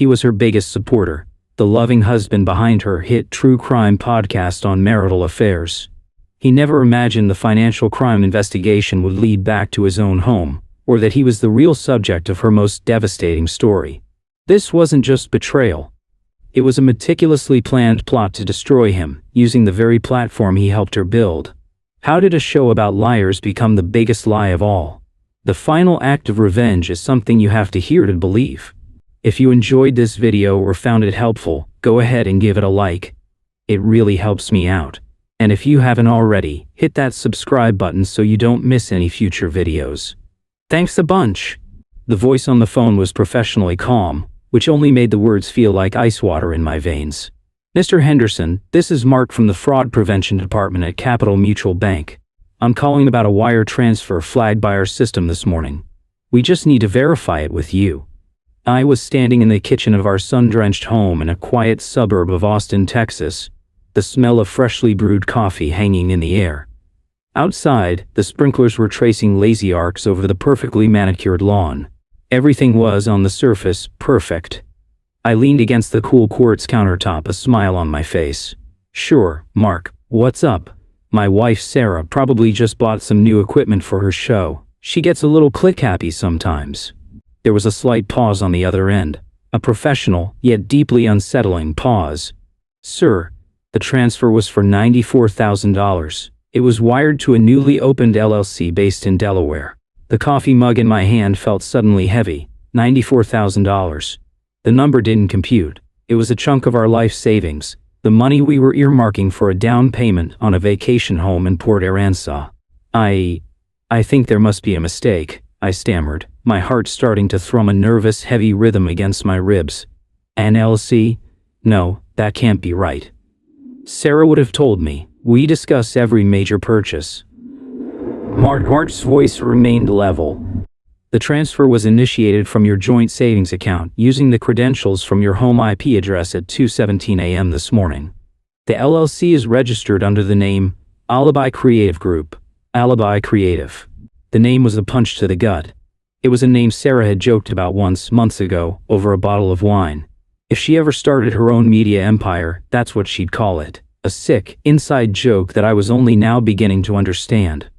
He was her biggest supporter, the loving husband behind her hit true crime podcast on marital affairs. He never imagined the financial crime investigation would lead back to his own home, or that he was the real subject of her most devastating story. This wasn't just betrayal. It was a meticulously planned plot to destroy him, using the very platform he helped her build. How did a show about liars become the biggest lie of all? The final act of revenge is something you have to hear to believe. If you enjoyed this video or found it helpful, go ahead and give it a like. It really helps me out. And if you haven't already, hit that subscribe button so you don't miss any future videos. Thanks a bunch. The voice on the phone was professionally calm, which only made the words feel like ice water in my veins. Mr. Henderson, this is Mark from the Fraud Prevention Department at Capital Mutual Bank. I'm calling about a wire transfer flagged by our system this morning. We just need to verify it with you. I was standing in the kitchen of our sun-drenched home in a quiet suburb of Austin, Texas, the smell of freshly brewed coffee hanging in the air. Outside, the sprinklers were tracing lazy arcs over the perfectly manicured lawn. Everything was, on the surface, perfect. I leaned against the cool quartz countertop, a smile on my face. Sure, Mark, what's up? My wife Sarah probably just bought some new equipment for her show. She gets a little click-happy sometimes. There was a slight pause on the other end, a professional, yet deeply unsettling pause. Sir, the transfer was for $94,000. It was wired to a newly opened LLC based in Delaware. The coffee mug in my hand felt suddenly heavy. $94,000. The number didn't compute. It was a chunk of our life savings, the money we were earmarking for a down payment on a vacation home in Port Aransas. I think there must be a mistake, I stammered, my heart starting to thrum a nervous, heavy rhythm against my ribs. An LLC? No, that can't be right. Sarah would have told me. We discuss every major purchase. Mark's voice remained level. The transfer was initiated from your joint savings account using the credentials from your home IP address at 2:17 a.m. this morning. The LLC is registered under the name Alibi Creative Group. Alibi Creative. The name was a punch to the gut. It was a name Sarah had joked about once, months ago, over a bottle of wine. If she ever started her own media empire, that's what she'd call it. A sick, inside joke that I was only now beginning to understand.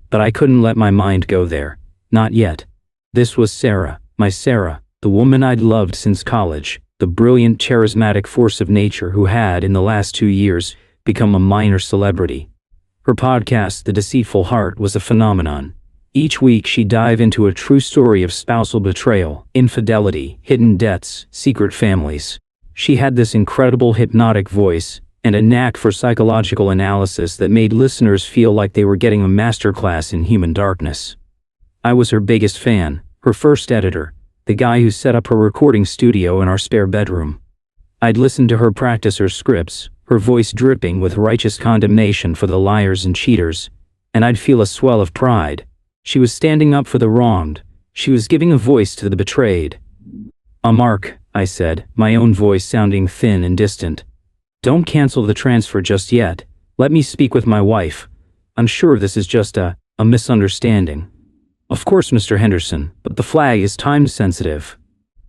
But I couldn't let my mind go there. Not yet. This was Sarah, my Sarah, the woman I'd loved since college, the brilliant, charismatic force of nature who had, in the last 2 years, become a minor celebrity. Her podcast, The Deceitful Heart, was a phenomenon. Each week she'd dive into a true story of spousal betrayal, infidelity, hidden debts, secret families. She had this incredible hypnotic voice, and a knack for psychological analysis that made listeners feel like they were getting a masterclass in human darkness. I was her biggest fan, her first editor, the guy who set up her recording studio in our spare bedroom. I'd listen to her practice her scripts, her voice dripping with righteous condemnation for the liars and cheaters, and I'd feel a swell of pride. She was standing up for the wronged. She was giving a voice to the betrayed. Mark, I said, my own voice sounding thin and distant. Don't cancel the transfer just yet. Let me speak with my wife. I'm sure this is just a misunderstanding. Of course, Mr. Henderson, but the flag is time sensitive.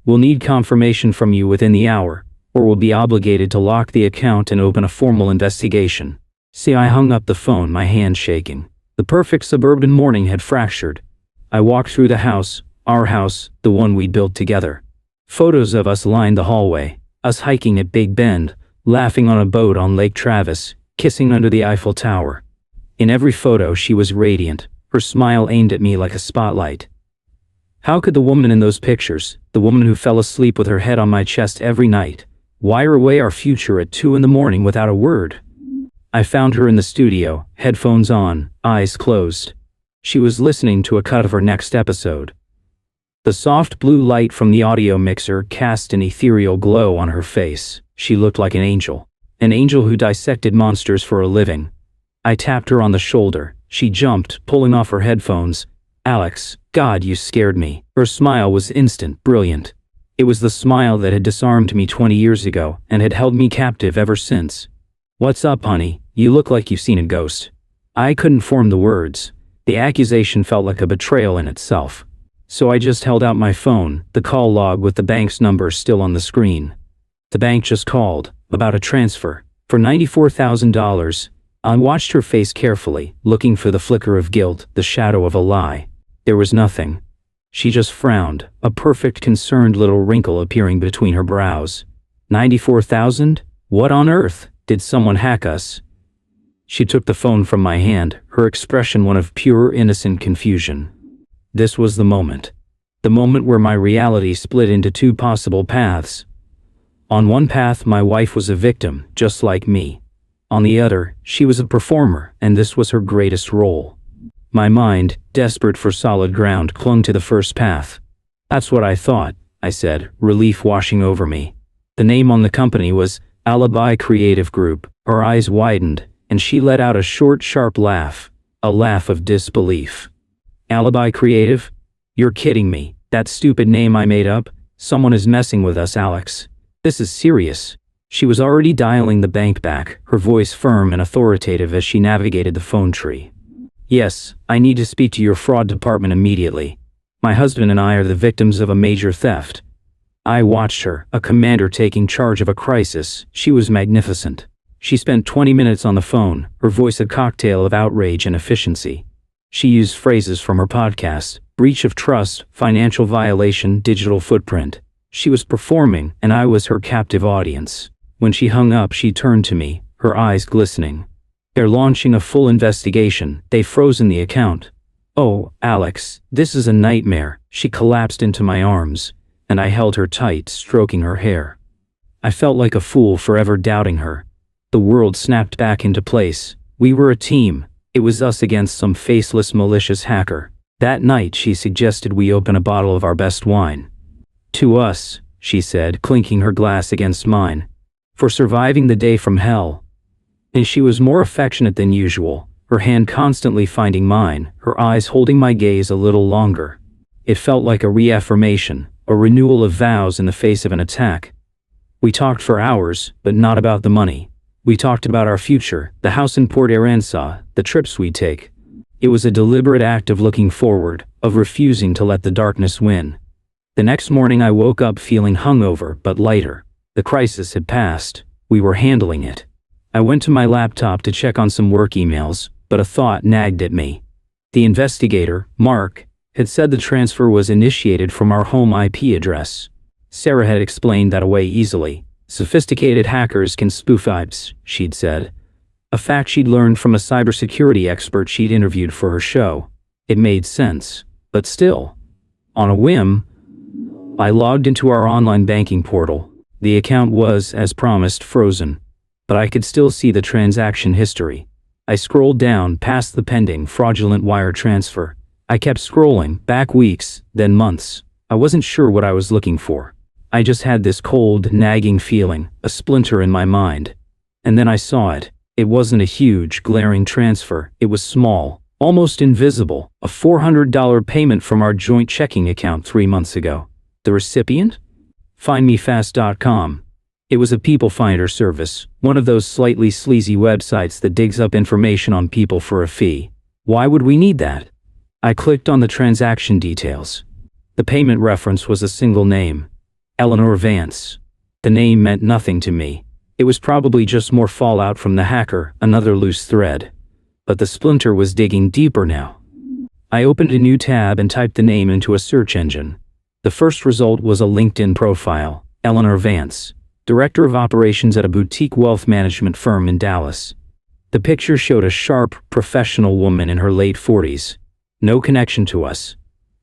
We'll need confirmation from you within the hour, or we'll be obligated to lock the account and open a formal investigation. See, I hung up the phone, my hand shaking. The perfect suburban morning had fractured. I walked through the house, our house, the one we'd built together. Photos of us lined the hallway, us hiking at Big Bend, laughing on a boat on Lake Travis, kissing under the Eiffel Tower. In every photo she was radiant, her smile aimed at me like a spotlight. How could the woman in those pictures, the woman who fell asleep with her head on my chest every night, wire away our future at 2 a.m. without a word? I found her in the studio, headphones on, eyes closed. She was listening to a cut of her next episode. The soft blue light from the audio mixer cast an ethereal glow on her face. She looked like an angel who dissected monsters for a living. I tapped her on the shoulder. She jumped, pulling off her headphones. Alex, God, you scared me. Her smile was instant, brilliant. It was the smile that had disarmed me 20 years ago and had held me captive ever since. What's up, honey? You look like you've seen a ghost. I couldn't form the words. The accusation felt like a betrayal in itself. So I just held out my phone, the call log with the bank's number still on the screen. The bank just called, about a transfer, for $94,000. I watched her face carefully, looking for the flicker of guilt, the shadow of a lie. There was nothing. She just frowned, a perfect concerned little wrinkle appearing between her brows. 94,000? What on earth? Did someone hack us? She took the phone from my hand, her expression one of pure innocent confusion. This was the moment. The moment where my reality split into two possible paths. On one path, my wife was a victim, just like me. On the other, she was a performer, and this was her greatest role. My mind, desperate for solid ground, clung to the first path. That's what I thought, I said, relief washing over me. The name on the company was Alibi Creative Group. Her eyes widened, and she let out a short, sharp laugh, a laugh of disbelief. Alibi Creative? You're kidding me. That stupid name I made up? Someone is messing with us, Alex. This is serious. She was already dialing the bank back, her voice firm and authoritative as she navigated the phone tree. Yes, I need to speak to your fraud department immediately. My husband and I are the victims of a major theft. I watched her, a commander taking charge of a crisis. She was magnificent. She spent 20 minutes on the phone, her voice a cocktail of outrage and efficiency. She used phrases from her podcast: breach of trust, financial violation, digital footprint. She was performing, and I was her captive audience. When she hung up, she turned to me, her eyes glistening. They're launching a full investigation. They've frozen the account. Oh, Alex, this is a nightmare. She collapsed into my arms, and I held her tight, stroking her hair. I felt like a fool forever doubting her. The world snapped back into place. We were a team. It was us against some faceless, malicious hacker. That night, she suggested we open a bottle of our best wine. To us, she said, clinking her glass against mine. For surviving the day from hell. And she was more affectionate than usual, her hand constantly finding mine, her eyes holding my gaze a little longer. It felt like a reaffirmation, a renewal of vows in the face of an attack. We talked for hours, but not about the money. We talked about our future, the house in Port Aransas, the trips we'd take. It was a deliberate act of looking forward, of refusing to let the darkness win. The next morning I woke up feeling hungover but lighter. The crisis had passed. We were handling it. I went to my laptop to check on some work emails, but a thought nagged at me. The investigator, Mark, had said the transfer was initiated from our home IP address. Sarah had explained that away easily. Sophisticated hackers can spoof IPs, she'd said. A fact she'd learned from a cybersecurity expert she'd interviewed for her show. It made sense, but still. On a whim, I logged into our online banking portal. The account was, as promised, frozen, but I could still see the transaction history. I scrolled down past the pending fraudulent wire transfer. I kept scrolling, back weeks, then months. I wasn't sure what I was looking for. I just had this cold, nagging feeling, a splinter in my mind. And then I saw it. It wasn't a huge, glaring transfer. It was small, almost invisible, a $400 payment from our joint checking account 3 months ago. The recipient? FindMeFast.com. It was a people finder service, one of those slightly sleazy websites that digs up information on people for a fee. Why would we need that? I clicked on the transaction details. The payment reference was a single name, Eleanor Vance. The name meant nothing to me. It was probably just more fallout from the hacker, another loose thread. But the splinter was digging deeper now. I opened a new tab and typed the name into a search engine. The first result was a LinkedIn profile, Eleanor Vance, Director of Operations at a boutique wealth management firm in Dallas. The picture showed a sharp, professional woman in her late 40s. No connection to us.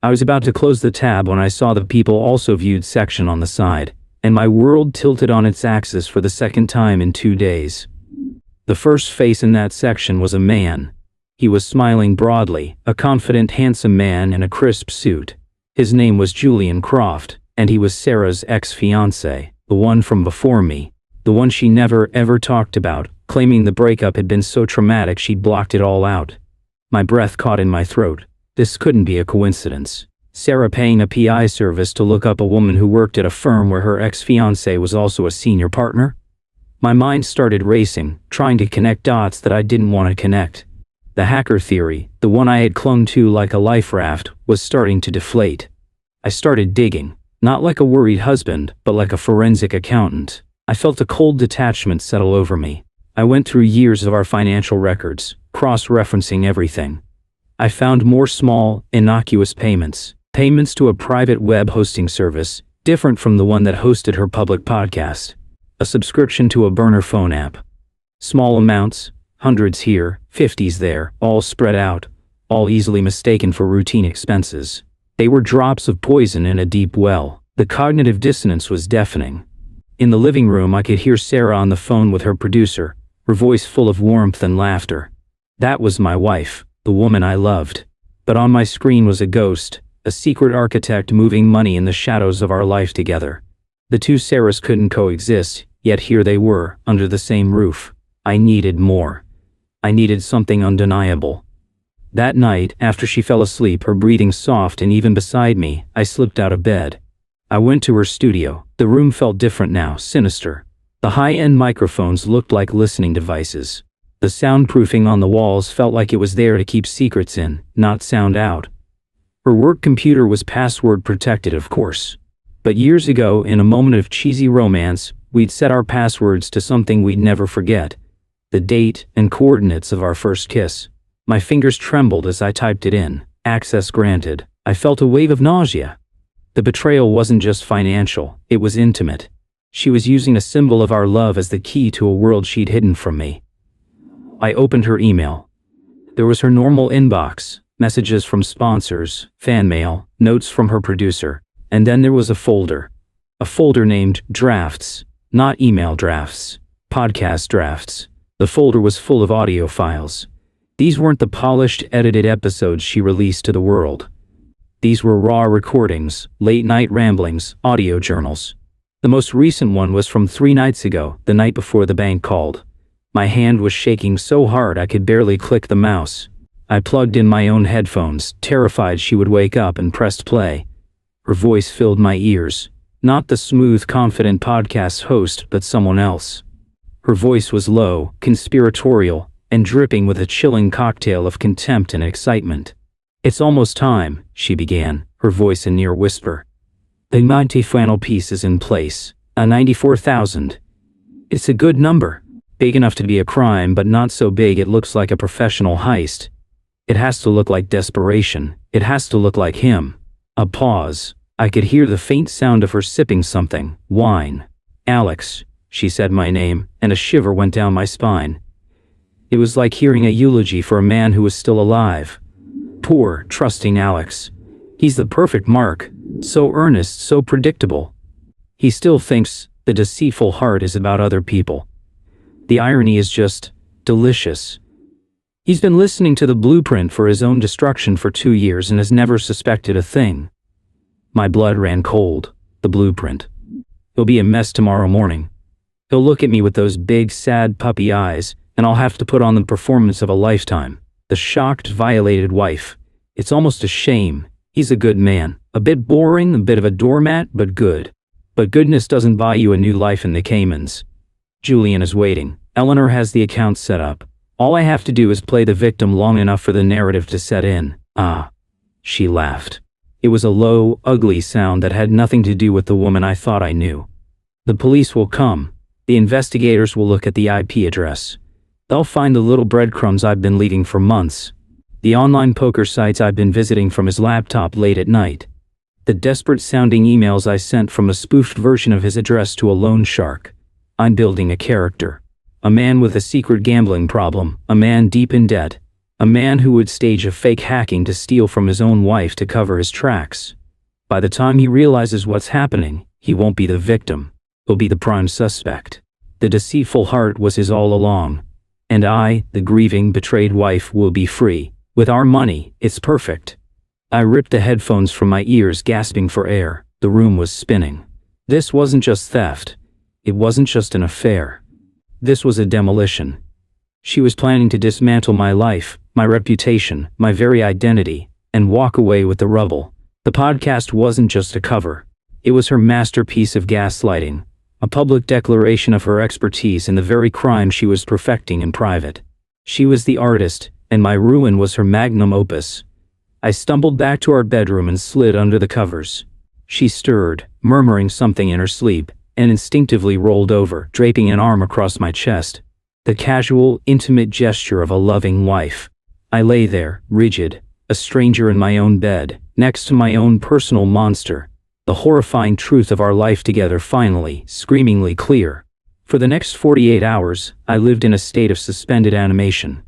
I was about to close the tab when I saw the people also viewed section on the side, and my world tilted on its axis for the second time in 2 days. The first face in that section was a man. He was smiling broadly, a confident, handsome man in a crisp suit. His name was Julian Croft, and he was Sarah's ex-fiancé, the one from before me, the one she never ever talked about, claiming the breakup had been so traumatic she'd blocked it all out. My breath caught in my throat. This couldn't be a coincidence. Sarah paying a PI service to look up a woman who worked at a firm where her ex-fiancé was also a senior partner? My mind started racing, trying to connect dots that I didn't want to connect. The hacker theory, the one I had clung to like a life raft, was starting to deflate. I started digging, not like a worried husband, but like a forensic accountant. I felt a cold detachment settle over me. I went through years of our financial records, cross-referencing everything. I found more small, innocuous payments to a private web hosting service, different from the one that hosted her public podcast. A subscription to a burner phone app. Small amounts, hundreds here, 50s there, all spread out, all easily mistaken for routine expenses. They were drops of poison in a deep well. The cognitive dissonance was deafening. In the living room I could hear Sarah on the phone with her producer, her voice full of warmth and laughter. That was my wife, the woman I loved. But on my screen was a ghost, a secret architect moving money in the shadows of our life together. The two Sarahs couldn't coexist, yet here they were, under the same roof. I needed more. I needed something undeniable. That night, after she fell asleep, her breathing soft and even beside me, I slipped out of bed. I went to her studio. The room felt different now, sinister. The high-end microphones looked like listening devices. The soundproofing on the walls felt like it was there to keep secrets in, not sound out. Her work computer was password protected, of course. But years ago, in a moment of cheesy romance, we'd set our passwords to something we'd never forget. The date and coordinates of our first kiss. My fingers trembled as I typed it in. Access granted. I felt a wave of nausea. The betrayal wasn't just financial, it was intimate. She was using a symbol of our love as the key to a world she'd hidden from me. I opened her email. There was her normal inbox, messages from sponsors, fan mail, notes from her producer, and then there was a folder. A folder named Drafts, not email drafts, podcast drafts. The folder was full of audio files. These weren't the polished, edited episodes she released to the world. These were raw recordings, late-night ramblings, audio journals. The most recent one was from 3 nights ago, the night before the bank called. My hand was shaking so hard I could barely click the mouse. I plugged in my own headphones, terrified she would wake up, and pressed play. Her voice filled my ears. Not the smooth, confident podcast host, but someone else. Her voice was low, conspiratorial, and dripping with a chilling cocktail of contempt and excitement. "It's almost time," she began, her voice a near whisper. "The 90 final piece is in place. A 94,000. It's a good number. Big enough to be a crime, but not so big it looks like a professional heist. It has to look like desperation. It has to look like him." A pause. I could hear the faint sound of her sipping something. Wine. "Alex," she said my name, and a shiver went down my spine. It was like hearing a eulogy for a man who was still alive. Poor, trusting Alex. He's the perfect mark. So earnest, so predictable. He still thinks the deceitful heart is about other people. The irony is just delicious. He's been listening to the blueprint for his own destruction for 2 years and has never suspected a thing. My blood ran cold. The blueprint. He'll be a mess tomorrow morning. He'll look at me with those big, sad puppy eyes, and I'll have to put on the performance of a lifetime. The shocked, violated wife. It's almost a shame. He's a good man. A bit boring, a bit of a doormat, but good. But goodness doesn't buy you a new life in the Caymans. Julian is waiting. Eleanor has the account set up. All I have to do is play the victim long enough for the narrative to set in. Ah. She laughed. It was a low, ugly sound that had nothing to do with the woman I thought I knew. The police will come. The investigators will look at the IP address. They'll find the little breadcrumbs I've been leaving for months. The online poker sites I've been visiting from his laptop late at night. The desperate-sounding emails I sent from a spoofed version of his address to a loan shark. I'm building a character. A man with a secret gambling problem. A man deep in debt. A man who would stage a fake hacking to steal from his own wife to cover his tracks. By the time he realizes what's happening, he won't be the victim. He'll be the prime suspect. The deceitful heart was his all along. And I, the grieving, betrayed wife, will be free. With our money, it's perfect. I ripped the headphones from my ears, gasping for air. The room was spinning. This wasn't just theft. It wasn't just an affair. This was a demolition. She was planning to dismantle my life, my reputation, my very identity, and walk away with the rubble. The podcast wasn't just a cover. It was her masterpiece of gaslighting. A public declaration of her expertise in the very crime she was perfecting in private. She was the artist, and my ruin was her magnum opus. I stumbled back to our bedroom and slid under the covers. She stirred, murmuring something in her sleep, and instinctively rolled over, draping an arm across my chest. The casual, intimate gesture of a loving wife. I lay there, rigid, a stranger in my own bed, next to my own personal monster. The horrifying truth of our life together finally, screamingly clear. For the next 48 hours, I lived in a state of suspended animation.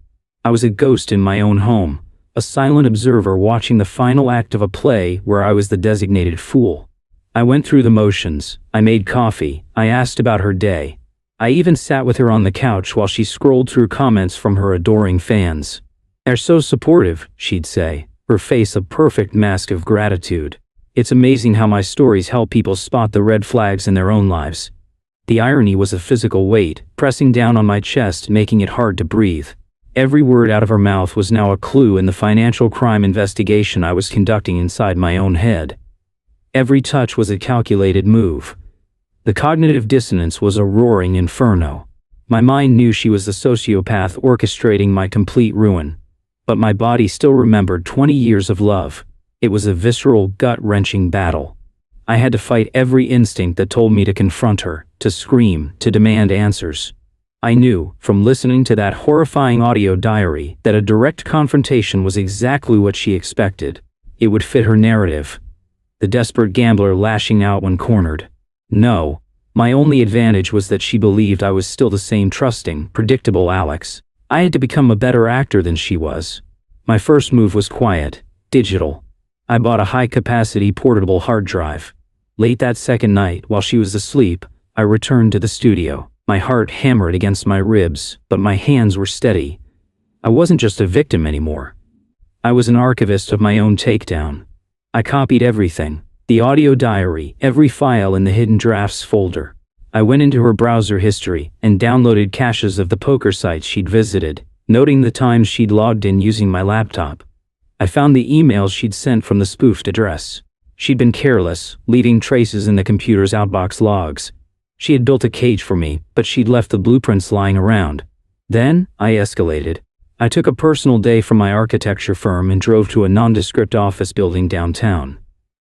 I was a ghost in my own home, a silent observer watching the final act of a play where I was the designated fool. I went through the motions, I made coffee, I asked about her day. I even sat with her on the couch while she scrolled through comments from her adoring fans. "They're so supportive," she'd say, her face a perfect mask of gratitude. "It's amazing how my stories help people spot the red flags in their own lives." The irony was a physical weight, pressing down on my chest, making it hard to breathe. Every word out of her mouth was now a clue in the financial crime investigation I was conducting inside my own head. Every touch was a calculated move. The cognitive dissonance was a roaring inferno. My mind knew she was the sociopath orchestrating my complete ruin. But my body still remembered 20 years of love. It was a visceral, gut-wrenching battle. I had to fight every instinct that told me to confront her, to scream, to demand answers. I knew, from listening to that horrifying audio diary, that a direct confrontation was exactly what she expected. It would fit her narrative. The desperate gambler lashing out when cornered. No, my only advantage was that she believed I was still the same trusting, predictable Alex. I had to become a better actor than she was. My first move was quiet, digital. I bought a high-capacity portable hard drive. Late that second night, while she was asleep, I returned to the studio. My heart hammered against my ribs, but my hands were steady. I wasn't just a victim anymore. I was an archivist of my own takedown. I copied everything. The audio diary, every file in the hidden drafts folder. I went into her browser history and downloaded caches of the poker sites she'd visited, noting the times she'd logged in using my laptop. I found the emails she'd sent from the spoofed address. She'd been careless, leaving traces in the computer's outbox logs. She had built a cage for me, but she'd left the blueprints lying around. Then, I escalated. I took a personal day from my architecture firm and drove to a nondescript office building downtown.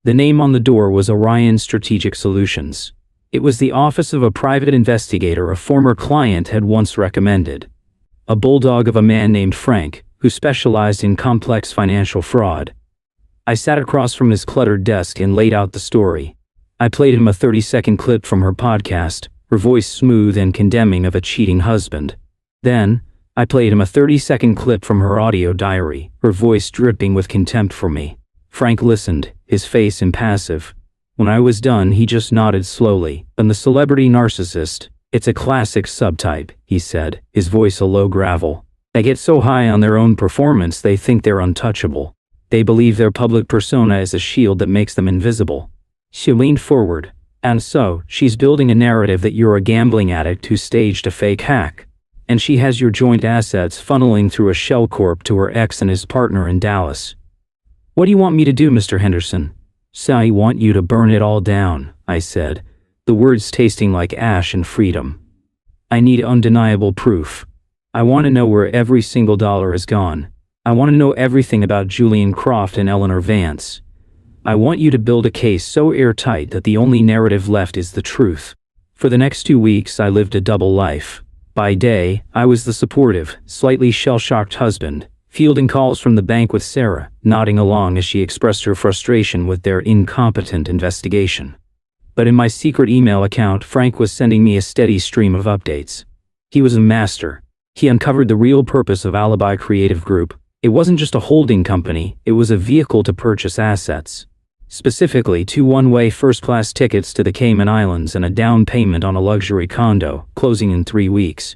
The name on the door was Orion Strategic Solutions. It was the office of a private investigator a former client had once recommended. A bulldog of a man named Frank, who specialized in complex financial fraud. I sat across from his cluttered desk and laid out the story. I played him a 30-second clip from her podcast, her voice smooth and condemning of a cheating husband. Then, I played him a 30-second clip from her audio diary, her voice dripping with contempt for me. Frank listened, his face impassive. When I was done, he just nodded slowly. "And the celebrity narcissist, it's a classic subtype," he said, his voice a low gravel. "They get so high on their own performance they think they're untouchable. They believe their public persona is a shield that makes them invisible." She leaned forward. "And so, she's building a narrative that you're a gambling addict who staged a fake hack. And she has your joint assets funneling through a shell corp to her ex and his partner in Dallas. What do you want me to do, Mr. Henderson?" "I want you to burn it all down," I said, the words tasting like ash and freedom. "I need undeniable proof. I want to know where every single dollar is gone. I want to know everything about Julian Croft and Eleanor Vance. I want you to build a case so airtight that the only narrative left is the truth." For the next 2 weeks, I lived a double life. By day, I was the supportive, slightly shell-shocked husband, fielding calls from the bank with Sarah, nodding along as she expressed her frustration with their incompetent investigation. But in my secret email account, Frank was sending me a steady stream of updates. He was a master. He uncovered the real purpose of Alibi Creative Group. It wasn't just a holding company, it was a vehicle to purchase assets. Specifically, 2 one-way first-class tickets to the Cayman Islands and a down payment on a luxury condo, closing in 3 weeks.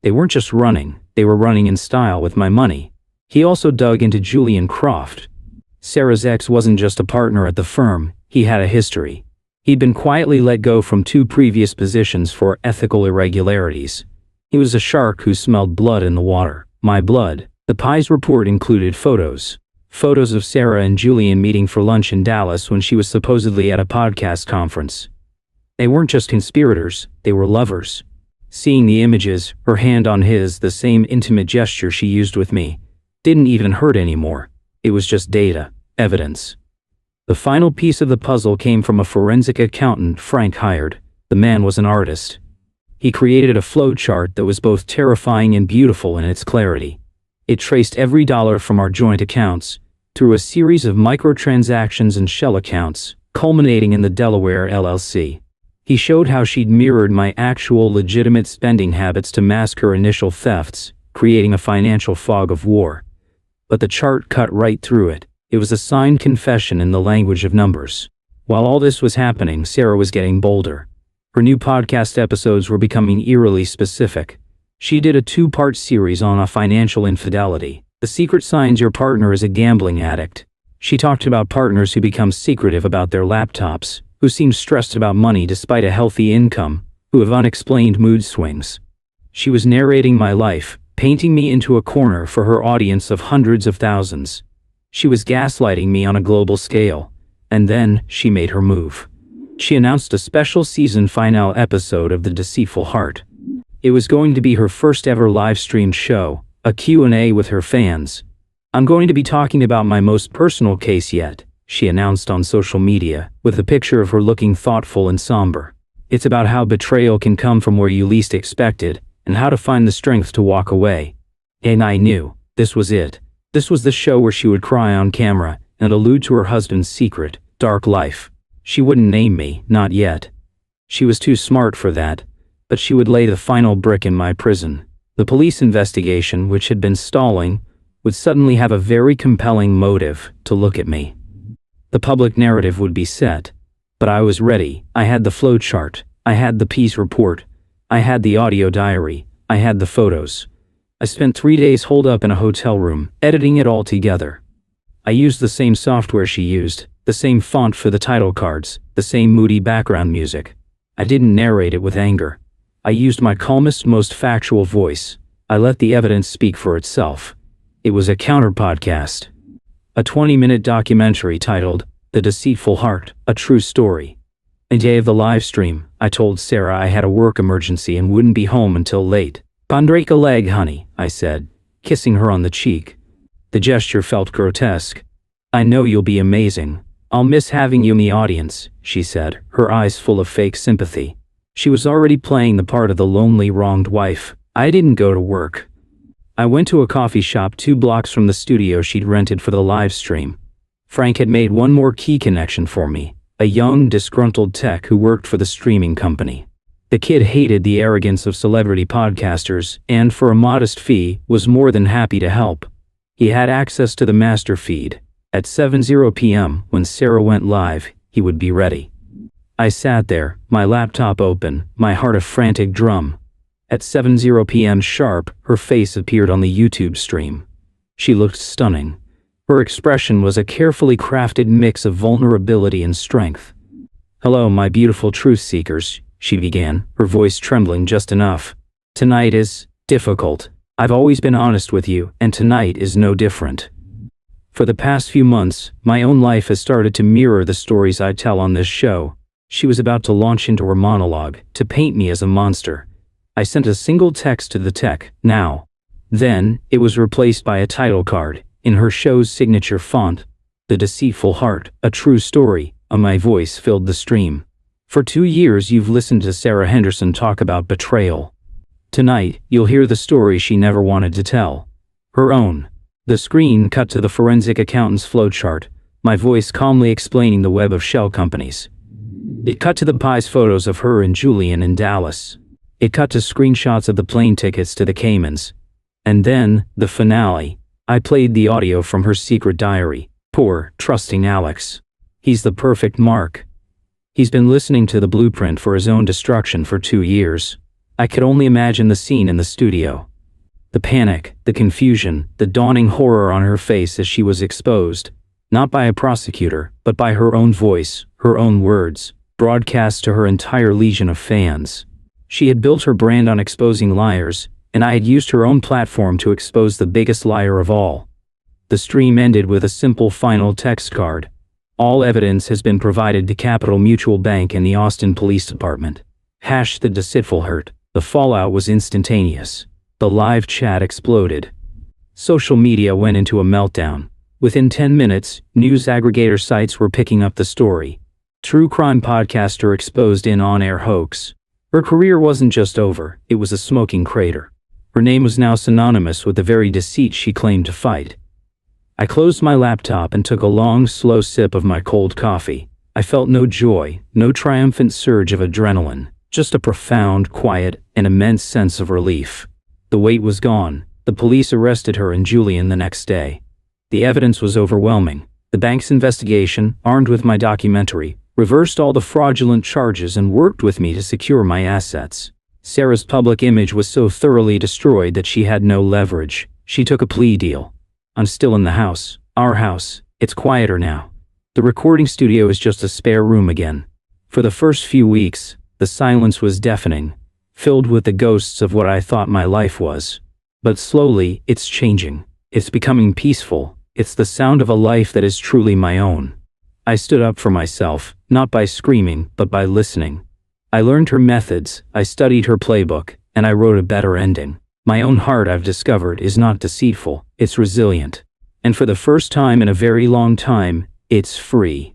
They weren't just running, they were running in style with my money. He also dug into Julian Croft. Sarah's ex wasn't just a partner at the firm, he had a history. He'd been quietly let go from 2 previous positions for ethical irregularities. He was a shark who smelled blood in the water. My blood. The Pie's report included photos. Photos of Sarah and Julian meeting for lunch in Dallas when she was supposedly at a podcast conference. They weren't just conspirators, they were lovers. Seeing the images, her hand on his, the same intimate gesture she used with me, didn't even hurt anymore. It was just data, evidence. The final piece of the puzzle came from a forensic accountant Frank hired. The man was an artist. He created a flowchart that was both terrifying and beautiful in its clarity. It traced every dollar from our joint accounts, through a series of microtransactions and shell accounts, culminating in the Delaware LLC. He showed how she'd mirrored my actual legitimate spending habits to mask her initial thefts, creating a financial fog of war. But the chart cut right through it. It was a signed confession in the language of numbers. While all this was happening, Sarah was getting bolder. Her new podcast episodes were becoming eerily specific. She did a 2-part series on financial infidelity. The secret signs your partner is a gambling addict. She talked about partners who become secretive about their laptops, who seem stressed about money despite a healthy income, who have unexplained mood swings. She was narrating my life, painting me into a corner for her audience of hundreds of thousands. She was gaslighting me on a global scale, and then she made her move. She announced a special season finale episode of The Deceitful Heart. It was going to be her first ever live-streamed show, a Q&A with her fans. "I'm going to be talking about my most personal case yet," she announced on social media, with a picture of her looking thoughtful and somber. "It's about how betrayal can come from where you least expect it, and how to find the strength to walk away." And I knew, this was it. This was the show where she would cry on camera and allude to her husband's secret, dark life. She wouldn't name me, not yet. She was too smart for that, but she would lay the final brick in my prison. The police investigation, which had been stalling, would suddenly have a very compelling motive to look at me. The public narrative would be set, but I was ready. I had the flowchart, I had the peace report, I had the audio diary, I had the photos. I spent 3 days holed up in a hotel room, editing it all together. I used the same software she used, the same font for the title cards, the same moody background music. I didn't narrate it with anger. I used my calmest, most factual voice. I let the evidence speak for itself. It was a counter-podcast. A 20-minute documentary titled The Deceitful Heart, A True Story. The day of the live stream, I told Sarah I had a work emergency and wouldn't be home until late. "Break a leg, honey," I said, kissing her on the cheek. The gesture felt grotesque. "I know you'll be amazing. I'll miss having you in the audience," she said, her eyes full of fake sympathy. She was already playing the part of the lonely, wronged wife. I didn't go to work. I went to a coffee shop 2 blocks from the studio she'd rented for the live stream. Frank had made one more key connection for me, a young, disgruntled tech who worked for the streaming company. The kid hated the arrogance of celebrity podcasters and, for a modest fee, was more than happy to help. He had access to the master feed. At 7:00 p.m., when Sarah went live, he would be ready. I sat there, my laptop open, my heart a frantic drum. At 7:00 p.m. sharp, her face appeared on the YouTube stream. She looked stunning. Her expression was a carefully crafted mix of vulnerability and strength. "Hello, my beautiful truth seekers," she began, her voice trembling just enough. "Tonight is difficult. I've always been honest with you, and tonight is no different. For the past few months, my own life has started to mirror the stories I tell on this show." She was about to launch into her monologue, to paint me as a monster. I sent a single text to the tech, "Now." Then, it was replaced by a title card, in her show's signature font, "The Deceitful Heart, A True Story," and my voice filled the stream. "For 2 years you've listened to Sarah Henderson talk about betrayal. Tonight, you'll hear the story she never wanted to tell. Her own." The screen cut to the forensic accountant's flowchart, my voice calmly explaining the web of shell companies. It cut to the pies photos of her and Julian in Dallas. It cut to screenshots of the plane tickets to the Caymans. And then, the finale. I played the audio from her secret diary. Poor, trusting Alex. He's the perfect mark. He's been listening to the blueprint for his own destruction for 2 years. I could only imagine the scene in the studio. The panic, the confusion, the dawning horror on her face as she was exposed, not by a prosecutor, but by her own voice, her own words, broadcast to her entire legion of fans. She had built her brand on exposing liars, and I had used her own platform to expose the biggest liar of all. The stream ended with a simple final text card. "All evidence has been provided to Capital Mutual Bank and the Austin Police Department. The Deceitful Heart." The fallout was instantaneous. The live chat exploded. Social media went into a meltdown. Within 10 minutes, news aggregator sites were picking up the story. True crime podcaster exposed in on-air hoax. Her career wasn't just over, it was a smoking crater. Her name was now synonymous with the very deceit she claimed to fight. I closed my laptop and took a long, slow sip of my cold coffee. I felt no joy, no triumphant surge of adrenaline, just a profound, quiet, and immense sense of relief. The weight was gone. The police arrested her and Julian the next day. The evidence was overwhelming. The bank's investigation, armed with my documentary, reversed all the fraudulent charges and worked with me to secure my assets. Sarah's public image was so thoroughly destroyed that she had no leverage. She took a plea deal. I'm still in the house. Our house. It's quieter now. The recording studio is just a spare room again. For the first few weeks, the silence was deafening, filled with the ghosts of what I thought my life was. But slowly, it's changing. It's becoming peaceful. It's the sound of a life that is truly my own. I stood up for myself, not by screaming, but by listening. I learned her methods, I studied her playbook, and I wrote a better ending. My own heart, I've discovered, is not deceitful, it's resilient. And for the first time in a very long time, it's free.